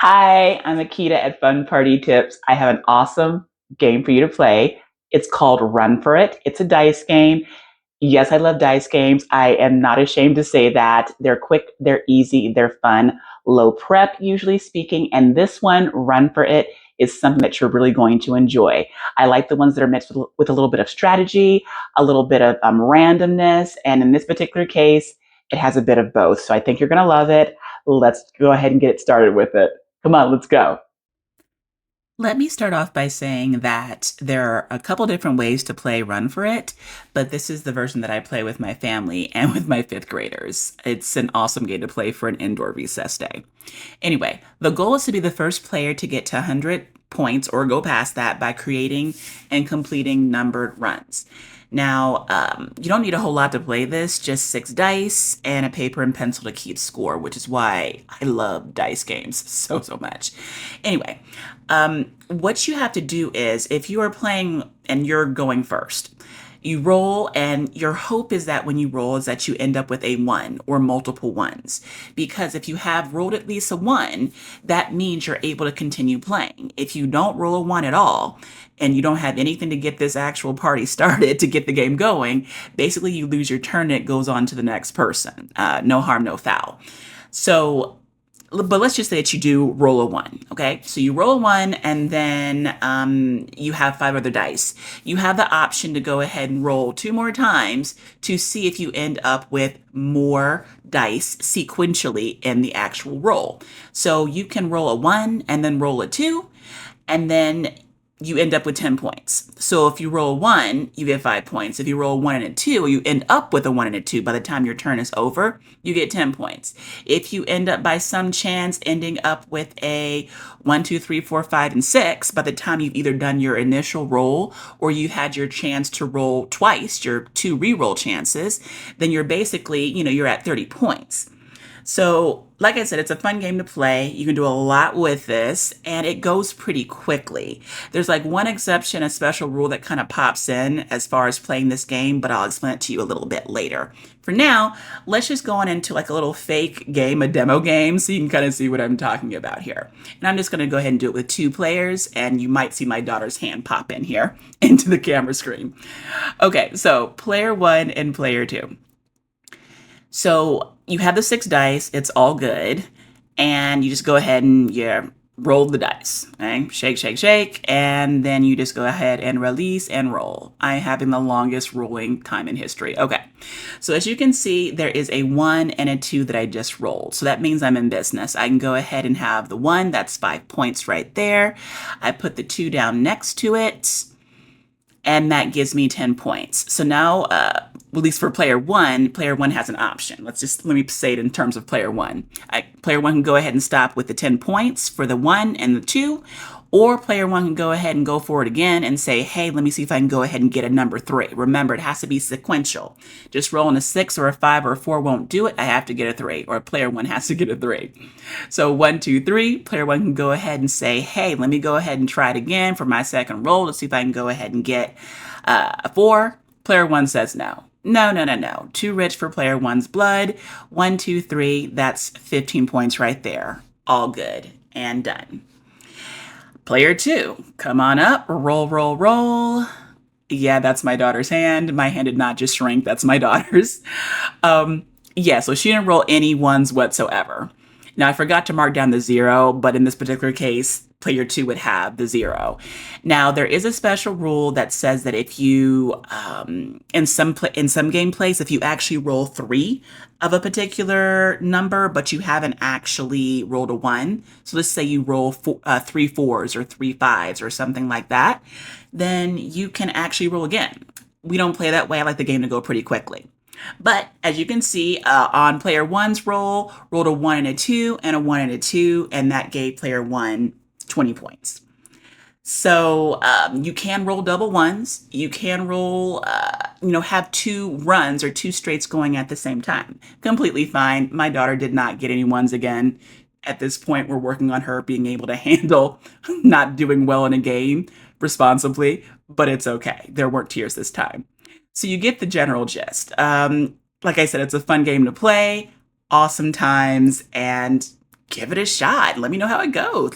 Hi, I'm Akita at Fun Party Tips. I have an awesome game for you to play. It's called Run for It. It's a dice game. Yes, I love dice games. I am not ashamed to say that. They're quick, they're easy, they're fun, low prep, usually speaking. And this one, Run for It, is something that you're really going to enjoy. I like the ones that are mixed with a little bit of strategy, a little bit of randomness. And in this particular case, it has a bit of both. So I think you're going to love it. Let's go ahead and get started with it. Come on, let's go. Let me start off by saying that there are a couple different ways to play Run for It, but this is the version that I play with my family and with my fifth graders. It's an awesome game to play for an indoor recess day. Anyway, the goal is to be the first player to get to 100 points or go past that by creating and completing numbered runs. Now, you don't need a whole lot to play this, just six dice and a paper and pencil to keep score, which is why I love dice games so much. Anyway, what you have to do is if you are playing and you're going first, you roll, and your hope is that when you roll is that you end up with a one or multiple ones. Because if you have rolled at least a one, that means you're able to continue playing. If you don't roll a one at all, and you don't have anything to get this actual party started to get the game going, basically you lose your turn and it goes on to the next person. No harm, no foul. So but let's just say that you do roll a one, okay? So you roll a one, and then you have five other dice. You have the option to go ahead and roll two more times to see if you end up with more dice sequentially in the actual roll. So you can roll a one and then roll a two, and then you end up with 10 points. So if you roll one, you get 5 points. If you roll one and a two, you end up with a one and a two. By the time your turn is over, you get 10 points. If you end up by some chance ending up with a one, two, three, four, five, and six, by the time you've either done your initial roll or you had your chance to roll twice, your two re-roll chances, then you're basically, you're at 30 points. So, like I said, it's a fun game to play. You can do a lot with this, and it goes pretty quickly. There's like one exception, a special rule that kind of pops in as far as playing this game, but I'll explain it to you a little bit later. For now, let's just go on into like a little fake game, a demo game, so you can kind of see what I'm talking about here. And I'm just going to go ahead and do it with two players, and you might see my daughter's hand pop in here into the camera screen. Okay, so player one and player two. So you have the six dice, it's all good, and you just go ahead and roll the dice. Okay? Shake, shake, shake, and then you just go ahead and release and roll. I'm having the longest rolling time in history. Okay, so as you can see, there is a one and a two that I just rolled. So that means I'm in business. I can go ahead and have the one, that's 5 points right there. I put the two down next to it, and that gives me 10 points. So now, at least for player one has an option. Let me say it in terms of player one. Player one can go ahead and stop with the 10 points for the one and the two, or player one can go ahead and go for it again and say, hey, let me see if I can go ahead and get a number three. Remember, it has to be sequential. Just rolling a six or a five or a four won't do it. I have to get a three, or player one has to get a three. So one, two, three, player one can go ahead and say, hey, let me go ahead and try it again for my second roll to see if I can go ahead and get a four. Player one says no. No, no, no, no. Too rich for player one's blood. One, two, three. That's 15 points right there. All good and done. Player two, come on up. Roll, roll, roll. Yeah, that's my daughter's hand. My hand did not just shrink. That's my daughter's. Yeah, so she didn't roll any ones whatsoever. Now, I forgot to mark down the zero, but in this particular case, player two would have the zero. Now, there is a special rule that says that if you, in some gameplays, if you actually roll three of a particular number, but you haven't actually rolled a one, so let's say you roll three fours or three fives or something like that, then you can actually roll again. We don't play that way. I like the game to go pretty quickly. But as you can see, on player one's roll, rolled a one and a two and a one and a two, and that gave player one 20 points. So you can roll double ones. You can roll, have two runs or two straights going at the same time. Completely fine. My daughter did not get any ones again. At this point, we're working on her being able to handle not doing well in a game responsibly, but it's okay. There weren't tears this time. So you get the general gist. Like I said, it's a fun game to play, awesome times, and give it a shot. Let me know how it goes.